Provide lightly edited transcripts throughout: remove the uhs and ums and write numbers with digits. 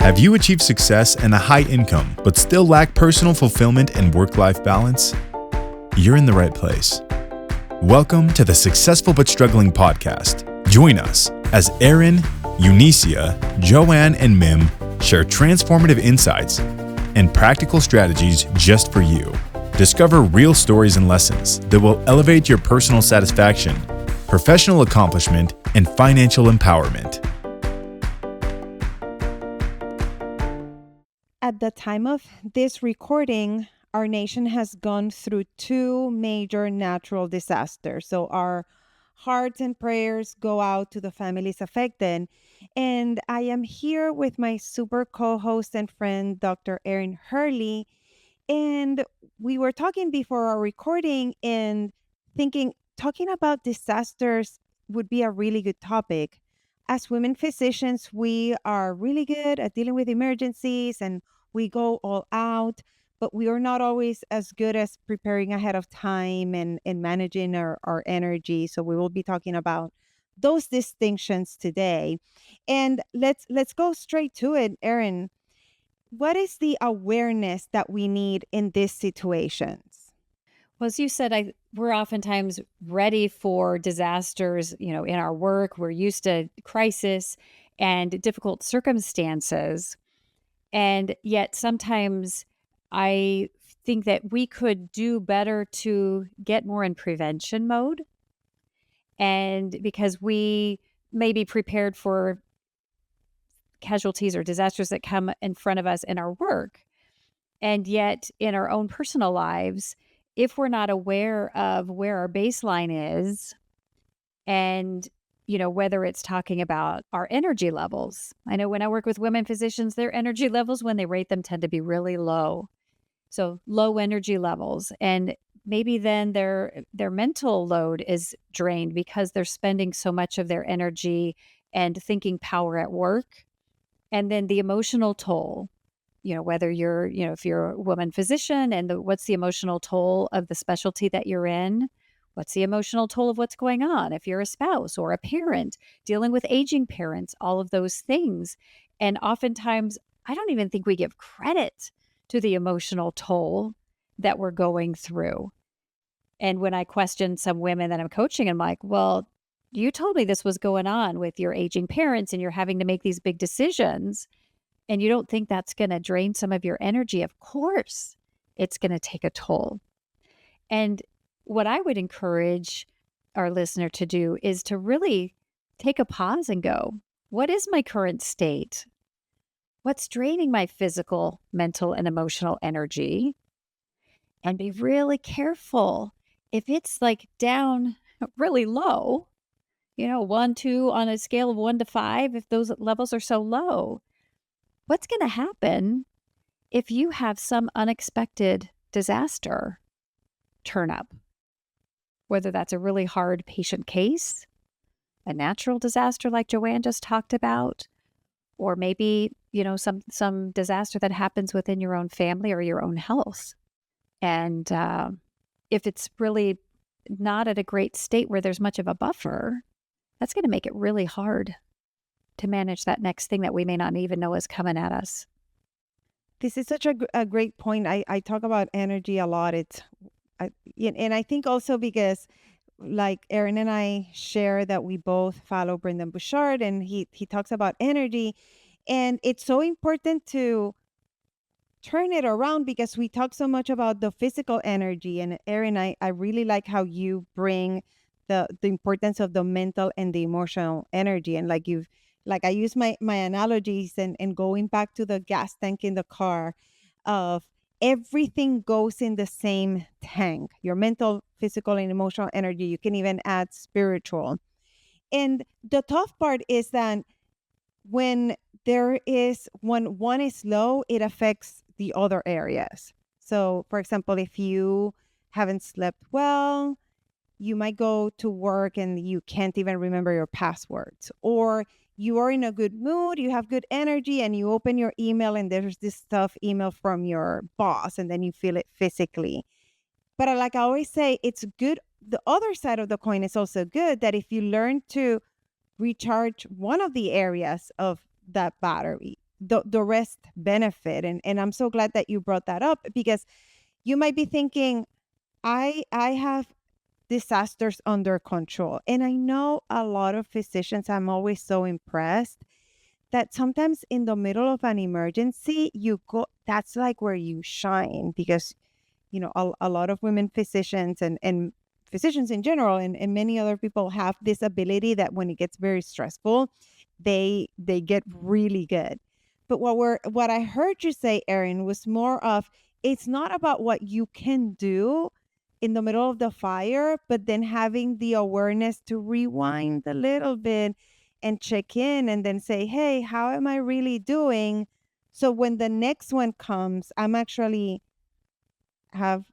Have you achieved success and a high income, but still lack personal fulfillment and work-life balance? You're in the right place. Welcome to the Successful But Struggling podcast. Join us as Erin, Eunicia, Joanne, and Mim share transformative insights and practical strategies just for you. Discover real stories and lessons that will elevate your personal satisfaction, professional accomplishment, and financial empowerment. At the time of this recording, our nation has gone through two major natural disasters. So our hearts and prayers go out to the families affected. And I am here with my super co-host and friend, Dr. Erin Hurley. And we were talking before our recording and talking about disasters would be a really good topic. As women physicians, we are really good at dealing with emergencies and we go all out, but we are not always as good as preparing ahead of time and managing our energy. So we will be talking about those distinctions today. And let's go straight to it, Erin. What is the awareness that we need in these situations? Well, as you said, we're oftentimes ready for disasters, in our work. We're used to crisis and difficult circumstances. And yet sometimes I think that we could do better to get more in prevention mode. And because we may be prepared for casualties or disasters that come in front of us in our work. And yet in our own personal lives, if we're not aware of where our baseline is and, whether it's talking about our energy levels. I know when I work with women physicians, their energy levels, when they rate them, tend to be really low. So low energy levels. And maybe then their mental load is drained because they're spending so much of their energy and thinking power at work. And then the emotional toll, whether you're, if you're a woman physician and what's the emotional toll of the specialty that you're in? What's the emotional toll of what's going on? If you're a spouse or a parent, dealing with aging parents, all of those things. And oftentimes, I don't even think we give credit to the emotional toll that we're going through. And when I question some women that I'm coaching, I'm like, well, you told me this was going on with your aging parents and you're having to make these big decisions. And you don't think that's going to drain some of your energy? Of course, it's going to take a toll. And what I would encourage our listener to do is to really take a pause and go, what is my current state? What's draining my physical, mental, and emotional energy? And be really careful. If it's like down really low, 1, 2 on a scale of 1 to 5, if those levels are so low, what's going to happen if you have some unexpected disaster turn up? Whether that's a really hard patient case, a natural disaster like Joanne just talked about, or maybe, some disaster that happens within your own family or your own health. And if it's really not at a great state where there's much of a buffer, that's going to make it really hard to manage that next thing that we may not even know is coming at us. This is such a great point. I talk about energy a lot. And I think also because like Erin and I share that we both follow Brendan Bouchard and he talks about energy. And it's so important to turn it around because we talk so much about the physical energy. And Erin, I really like how you bring the importance of the mental and the emotional energy. And like I use my analogies and going back to the gas tank in the car of everything goes in the same tank, your mental, physical, and emotional energy. You can even add spiritual. And the tough part is that when one is low, it affects the other areas. So for example, if you haven't slept well, you might go to work and you can't even remember your passwords, or you are in a good mood, you have good energy, and you open your email and there's this tough email from your boss, and then you feel it physically. But like I always say, it's good. The other side of the coin is also good, that if you learn to recharge one of the areas of that battery, the rest benefit. And I'm so glad that you brought that up, because you might be thinking, I have disasters under control. And I know a lot of physicians, I'm always so impressed that sometimes in the middle of an emergency, that's like where you shine, because, a lot of women physicians and physicians in general, and many other people have this ability that when it gets very stressful, they get really good. But what I heard you say, Erin, was more of, it's not about what you can do in the middle of the fire, but then having the awareness to rewind a little bit and check in and then say, hey, how am I really doing? So when the next one comes, I'm actually have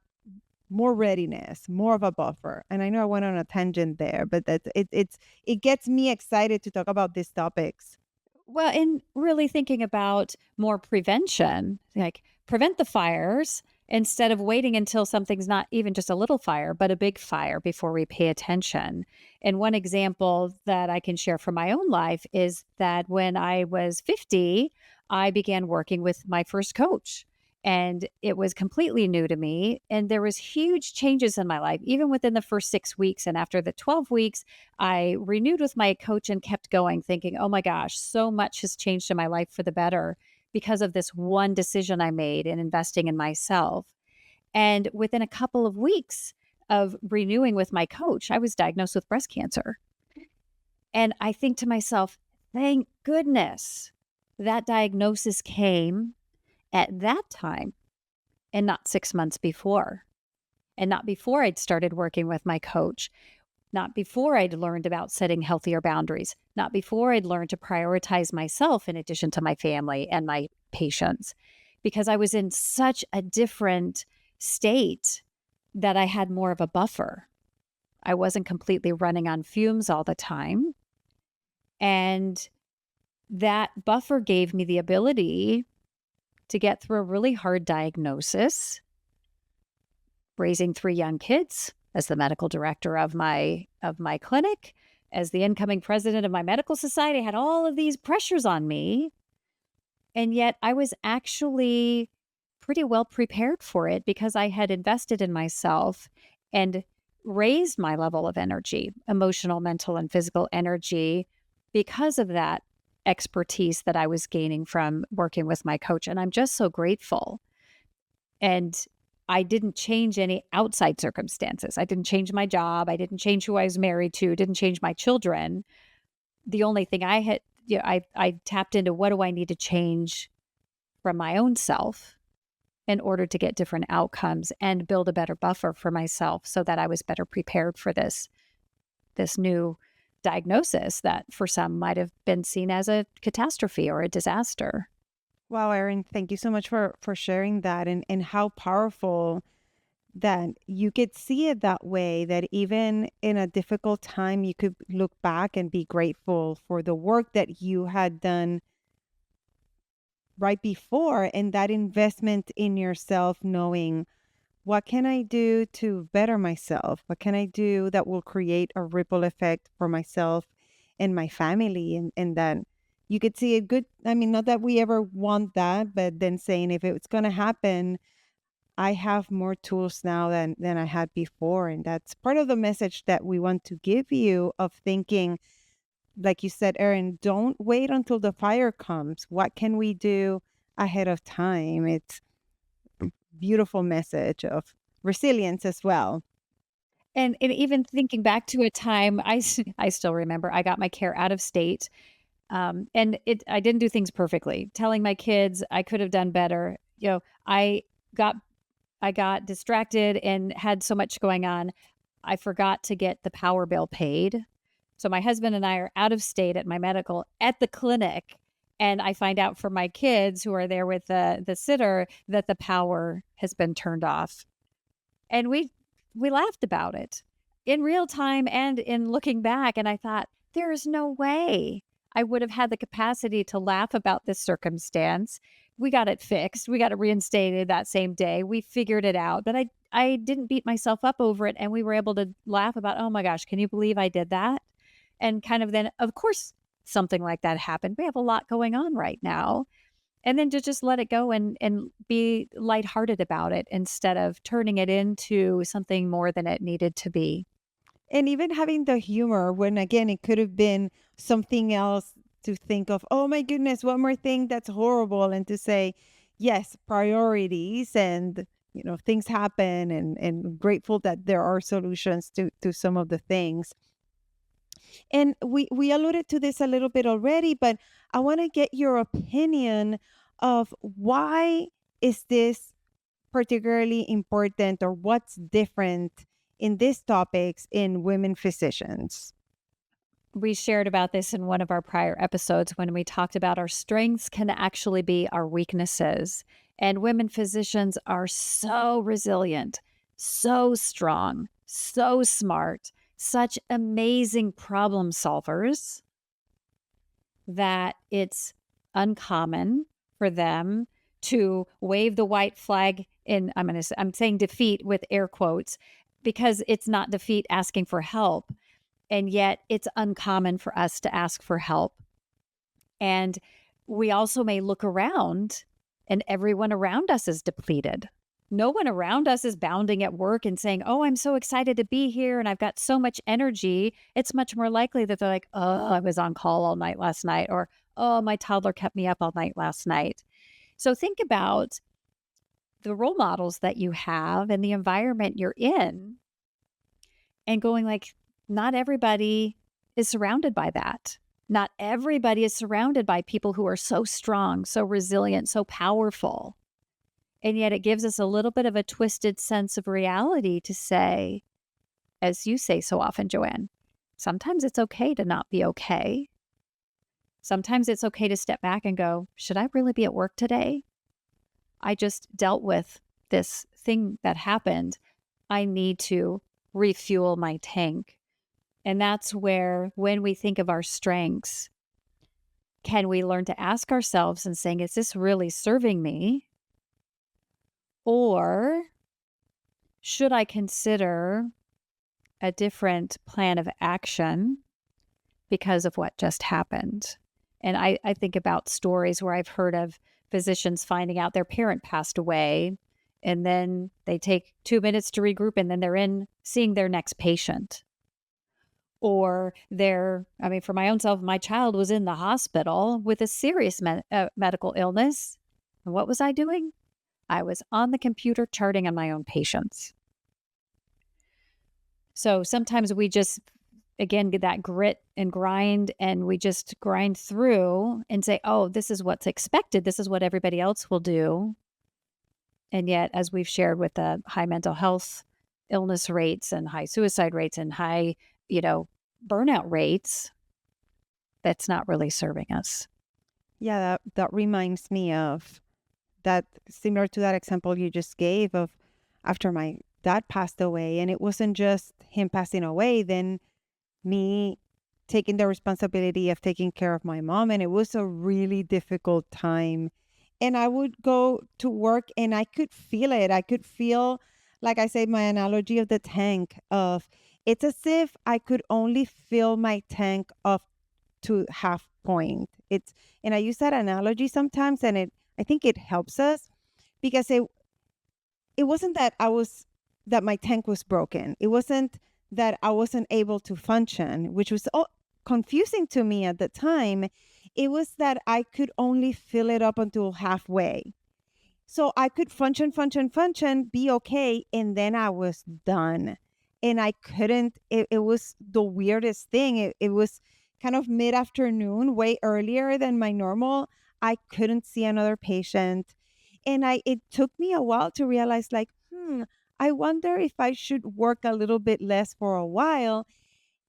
more readiness, more of a buffer. And I know I went on a tangent there, but it gets me excited to talk about these topics. Well, in really thinking about more prevention, like prevent the fires instead of waiting until something's not even just a little fire, but a big fire before we pay attention. And one example that I can share from my own life is that when I was 50, I began working with my first coach. And it was completely new to me. And there was huge changes in my life, even within the first 6 weeks. And after the 12 weeks, I renewed with my coach and kept going, thinking, oh my gosh, so much has changed in my life for the better because of this one decision I made in investing in myself. And within a couple of weeks of renewing with my coach, I was diagnosed with breast cancer. And I think to myself, thank goodness that diagnosis came at that time and not 6 months before, and not before I'd started working with my coach. Not before I'd learned about setting healthier boundaries, not before I'd learned to prioritize myself in addition to my family and my patients, because I was in such a different state that I had more of a buffer. I wasn't completely running on fumes all the time. And that buffer gave me the ability to get through a really hard diagnosis, raising 3 young kids, as the medical director of my clinic, as the incoming president of my medical society. I had all of these pressures on me. And yet I was actually pretty well prepared for it because I had invested in myself and raised my level of energy, emotional, mental, and physical energy, because of that expertise that I was gaining from working with my coach. And I'm just so grateful. And I didn't change any outside circumstances. I didn't change my job. I didn't change who I was married to. Didn't change my children. The only thing I had, I tapped into, what do I need to change from my own self in order to get different outcomes and build a better buffer for myself so that I was better prepared for this new diagnosis that for some might have been seen as a catastrophe or a disaster. Wow, Erin, thank you so much for sharing that, and how powerful that you could see it that way, that even in a difficult time, you could look back and be grateful for the work that you had done right before, and that investment in yourself, knowing, what can I do to better myself? What can I do that will create a ripple effect for myself and my family? And that you could see a good, I mean, not that we ever want that, but then saying, if it's going to happen, I have more tools now than I had before. And that's part of the message that we want to give you, of thinking, like you said, Erin, don't wait until the fire comes. What can we do ahead of time? It's a beautiful message of resilience as well. And even thinking back to a time, I still remember I got my care out of state. And I didn't do things perfectly. Telling my kids I could have done better. I got distracted and had so much going on. I forgot to get the power bill paid. So my husband and I are out of state at my medical at the clinic. And I find out from my kids who are there with the sitter that the power has been turned off. And we laughed about it in real time and in looking back. And I thought, there is no way I would have had the capacity to laugh about this circumstance. We got it fixed. We got it reinstated that same day. We figured it out. But I didn't beat myself up over it. And we were able to laugh about, oh my gosh, can you believe I did that? And kind of then, of course, something like that happened. We have a lot going on right now. And then to just let it go and be lighthearted about it instead of turning it into something more than it needed to be. And even having the humor when, again, it could have been something else to think of, oh my goodness, one more thing that's horrible. And to say, yes, priorities and, things happen, and grateful that there are solutions to some of the things. And we alluded to this a little bit already, but I want to get your opinion of why is this particularly important, or what's different in these topics in women physicians? We shared about this in one of our prior episodes when we talked about our strengths can actually be our weaknesses. And women physicians are so resilient, so strong, so smart, such amazing problem solvers that it's uncommon for them to wave the white flag in, I'm saying defeat with air quotes, because it's not defeat asking for help. And yet it's uncommon for us to ask for help. And we also may look around and everyone around us is depleted. No one around us is bounding at work and saying, oh, I'm so excited to be here and I've got so much energy. It's much more likely that they're like, oh, I was on call all night last night, or, oh, my toddler kept me up all night last night. So think about the role models that you have and the environment you're in and going like, not everybody is surrounded by that. Not everybody is surrounded by people who are so strong, so resilient, so powerful. And yet it gives us a little bit of a twisted sense of reality to say, as you say so often, Joanne, sometimes it's okay to not be okay. Sometimes it's okay to step back and go, should I really be at work today? I just dealt with this thing that happened. I need to refuel my tank. And that's where, when we think of our strengths, can we learn to ask ourselves and saying, is this really serving me? Or should I consider a different plan of action because of what just happened? And I think about stories where I've heard of physicians finding out their parent passed away, and then they take 2 minutes to regroup, and then they're in seeing their next patient. Or for my own self, my child was in the hospital with a serious medical illness. And what was I doing? I was on the computer charting on my own patients. So sometimes we just, again, get that grit and grind, and we just grind through and say, oh, this is what's expected. This is what everybody else will do. And yet, as we've shared with the high mental health illness rates and high suicide rates and high, burnout rates, that's not really serving us. Yeah, that reminds me of that, similar to that example you just gave of after my dad passed away. And it wasn't just him passing away, then me taking the responsibility of taking care of my mom. And it was a really difficult time. And I would go to work and I could feel it. I could feel, like I said, my analogy of the tank of, it's as if I could only fill my tank up to half point. And I use that analogy sometimes, and I think it helps us, because it wasn't that my tank was broken. It wasn't that I wasn't able to function, which was confusing to me at the time. It was that I could only fill it up until halfway. So I could function, be okay, and then I was done. And I couldn't, it was the weirdest thing. It was kind of mid-afternoon, way earlier than my normal. I couldn't see another patient. And it took me a while to realize, like, I wonder if I should work a little bit less for a while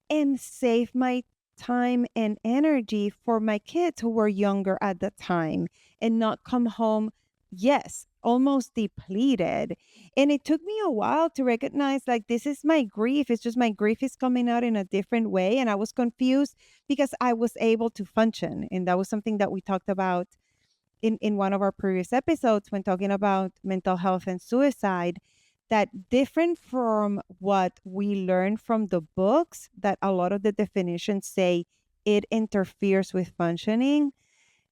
and save my time and energy for my kids who were younger at the time, and not come home, yes, almost depleted. And it took me a while to recognize, like, this is my grief. It's just my grief is coming out in a different way. And I was confused because I was able to function. And that was something that we talked about in one of our previous episodes when talking about mental health and suicide, that different from what we learn from the books, that a lot of the definitions say it interferes with functioning.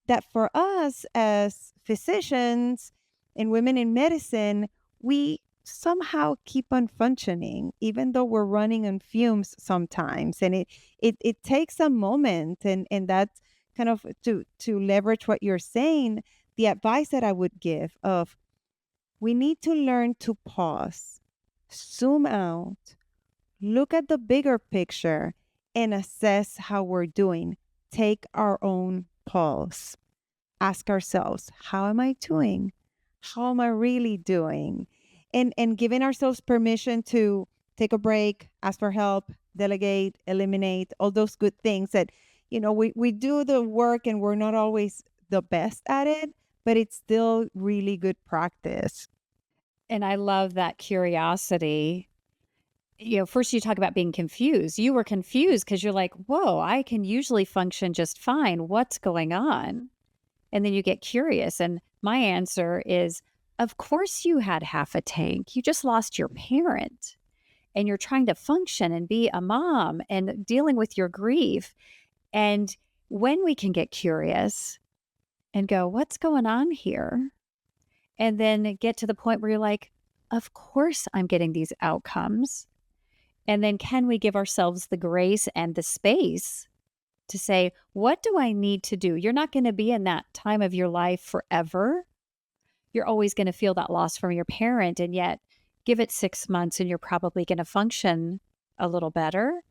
that for us as physicians and women in medicine, we somehow keep on functioning, even though we're running on fumes sometimes. And it takes a moment, and that's kind of to leverage what you're saying, the advice that I would give of we need to learn to pause, zoom out, look at the bigger picture, and assess how we're doing. Take our own pulse. Ask ourselves, how am I doing? How am I really doing? And giving ourselves permission to take a break, ask for help, delegate, eliminate, all those good things that, we do the work and we're not always the best at it, but it's still really good practice. And I love that curiosity. First you talk about being confused. You were confused because you're like, whoa, I can usually function just fine. What's going on? And then you get curious. And my answer is, of course you had half a tank. You just lost your parent and you're trying to function and be a mom and dealing with your grief. And when we can get curious and go, what's going on here? And then get to the point where you're like, of course I'm getting these outcomes. And then can we give ourselves the grace and the space to say, what do I need to do? You're not going to be in that time of your life forever. You're always going to feel that loss from your parent. And yet give it 6 months and you're probably going to function a little better.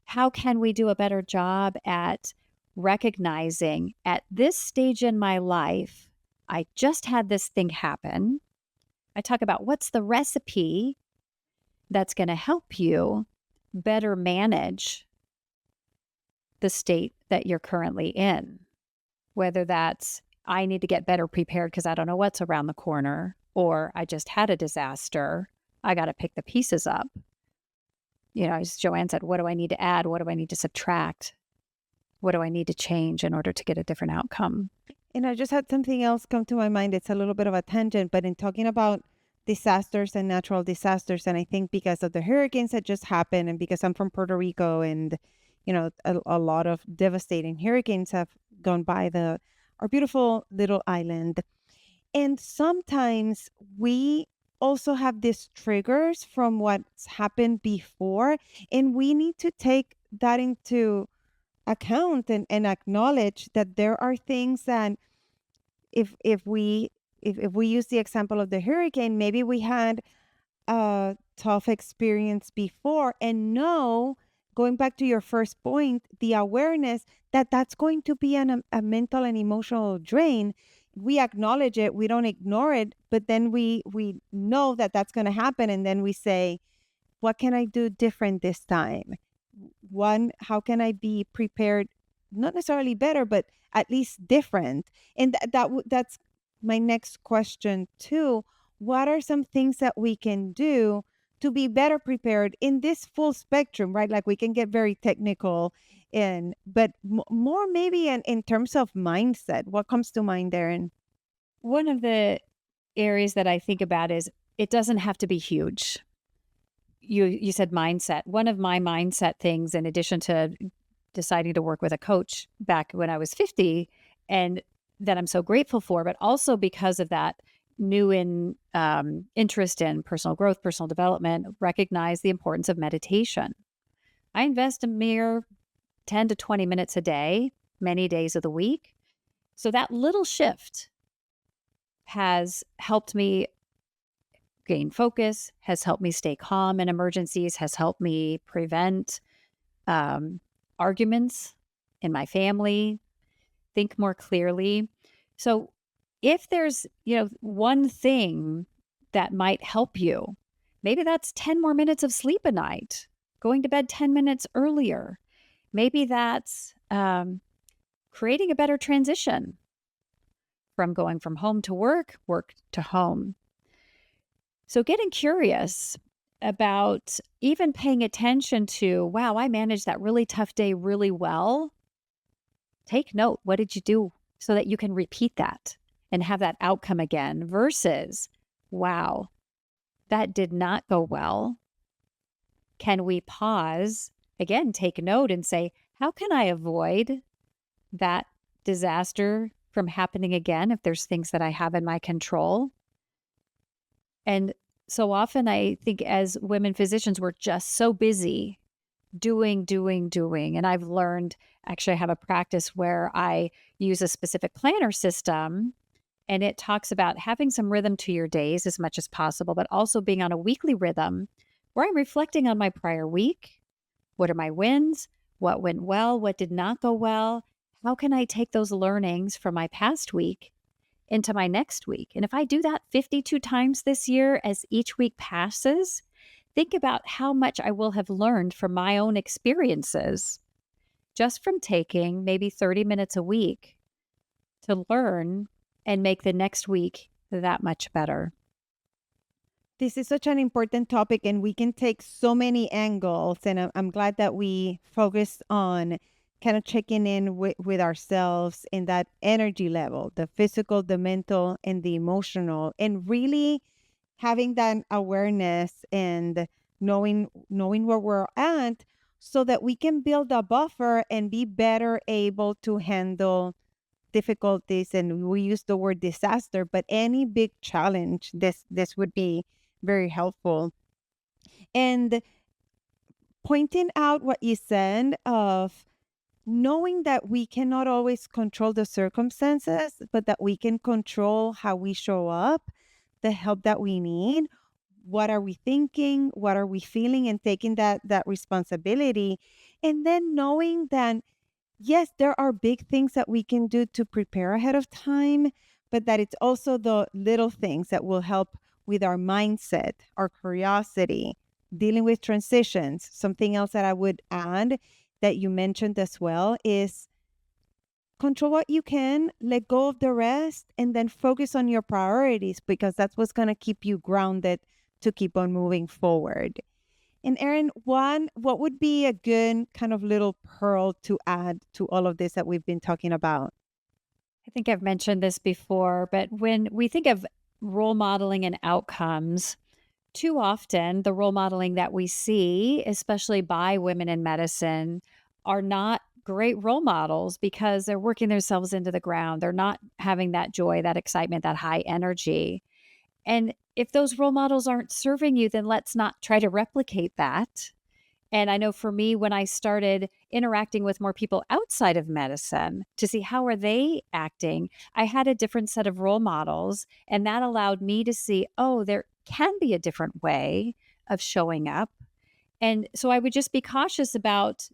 How can we do a better job at recognizing at this stage in my life, I just had this thing happen. I talk about what's the recipe that's going to help you better manage the state that you're currently in. Whether that's, I need to get better prepared because I don't know what's around the corner, or I just had a disaster. I got to pick the pieces up. As Joanne said, what do I need to add? What do I need to subtract? What do I need to change in order to get a different outcome? And I just had something else come to my mind. It's a little bit of a tangent, but in talking about disasters and natural disasters, and I think because of the hurricanes that just happened, and because I'm from Puerto Rico, and a lot of devastating hurricanes have gone by our beautiful little island. And sometimes we also have these triggers from what's happened before, and we need to take that into account and acknowledge that there are things that if we use the example of the hurricane, maybe we had a tough experience before, and know, going back to your first point, the awareness that that's going to be a mental and emotional drain. We acknowledge it, we don't ignore it, but then we know that that's going to happen, and then we say, what can I do different this time? One, how can I be prepared, not necessarily better, but at least different? And that's my next question too. What are some things that we can do to be better prepared in this full spectrum, right? Like we can get very technical but more maybe in terms of mindset. What comes to mind, Darren? One of the areas that I think about is it doesn't have to be huge. You said mindset. One of my mindset things, in addition to deciding to work with a coach back when I was 50, and that I'm so grateful for, but also because of that new interest in personal growth, personal development, recognize the importance of meditation. I invest a mere 10 to 20 minutes a day, many days of the week. So that little shift has helped me gain focus, has helped me stay calm in emergencies, has helped me prevent arguments in my family, think more clearly. So if there's, one thing that might help you, maybe that's 10 more minutes of sleep a night, going to bed 10 minutes earlier. Maybe that's creating a better transition from going from home to work, work to home. So getting curious about even paying attention to, wow, I managed that really tough day really well. Take note. What did you do so that you can repeat that and have that outcome again versus, wow, that did not go well. Can we pause, again, take note and say, how can I avoid that disaster from happening again if there's things that I have in my control. And so often I think as women physicians, we're just so busy doing. And I've learned, actually, I have a practice where I use a specific planner system, and it talks about having some rhythm to your days as much as possible, but also being on a weekly rhythm where I'm reflecting on my prior week. What are my wins? What went well? What did not go well? How can I take those learnings from my past week into my next week? And if I do that 52 times this year as each week passes, think about how much I will have learned from my own experiences just from taking maybe 30 minutes a week to learn and make the next week that much better. This is such an important topic, and we can take so many angles. And I'm glad that we focused on kind of checking in with ourselves in that energy level, the physical, the mental, and the emotional, and really having that awareness and knowing where we're at so that we can build a buffer and be better able to handle difficulties. And we use the word disaster, but any big challenge, this would be very helpful. And pointing out what you said of knowing that we cannot always control the circumstances, but that we can control how we show up, the help that we need. What are we thinking? What are we feeling? And taking that responsibility. And then knowing that, yes, there are big things that we can do to prepare ahead of time, but that it's also the little things that will help with our mindset, our curiosity, dealing with transitions. Something else that I would add that you mentioned as well is control what you can, let go of the rest, and then focus on your priorities, because that's what's going to keep you grounded to keep on moving forward. And Erin, what would be a good kind of little pearl to add to all of this that we've been talking about? I think I've mentioned this before, but when we think of role modeling and outcomes, too often the role modeling that we see, especially by women in medicine, are not great role models because they're working themselves into the ground. They're not having that joy, that excitement, that high energy. And if those role models aren't serving you, then let's not try to replicate that. And I know for me, when I started interacting with more people outside of medicine to see how are they acting, I had a different set of role models. And that allowed me to see, oh, there can be a different way of showing up. And so I would just be cautious about,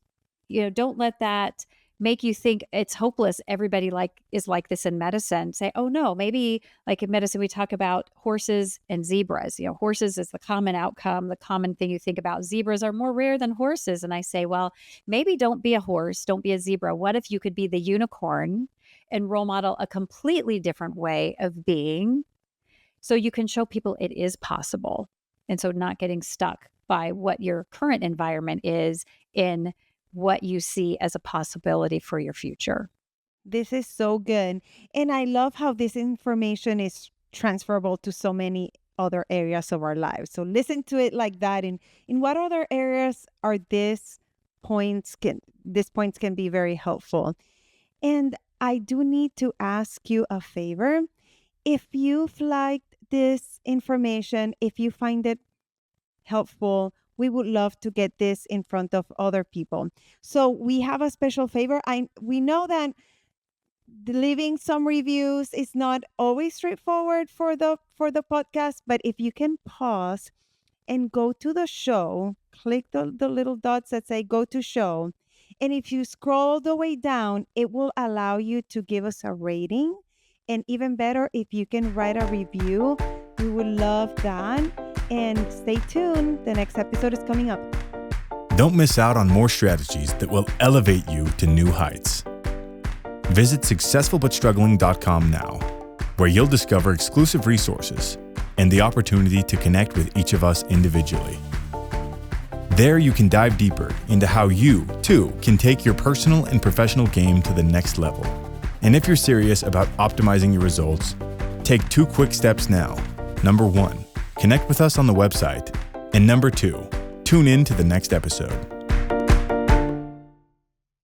don't let that make you think it's hopeless. Everybody is like this in medicine. Say, oh no, maybe like in medicine, we talk about horses and zebras. Horses is the common outcome, the common thing you think about. Zebras are more rare than horses. And I say, well, maybe don't be a horse, don't be a zebra. What if you could be the unicorn and role model a completely different way of being so you can show people it is possible. And so not getting stuck by what your current environment is in what you see as a possibility for your future. This is so good. And I love how this information is transferable to so many other areas of our lives. So listen to it like that. In what other areas are these points can be very helpful? And I do need to ask you a favor. If you've liked this information, if you find it helpful, we would love to get this in front of other people. So we have a special favor. We know that leaving some reviews is not always straightforward for the podcast, but if you can pause and go to the show, click the little dots that say go to show. And if you scroll the way down, it will allow you to give us a rating. And even better, if you can write a review, we would love that. And stay tuned. The next episode is coming up. Don't miss out on more strategies that will elevate you to new heights. Visit successfulbutstruggling.com now, where you'll discover exclusive resources and the opportunity to connect with each of us individually. There you can dive deeper into how you, too, can take your personal and professional game to the next level. And if you're serious about optimizing your results, take 2 quick steps now. Number 1, connect with us on the website. And number 2, tune in to the next episode.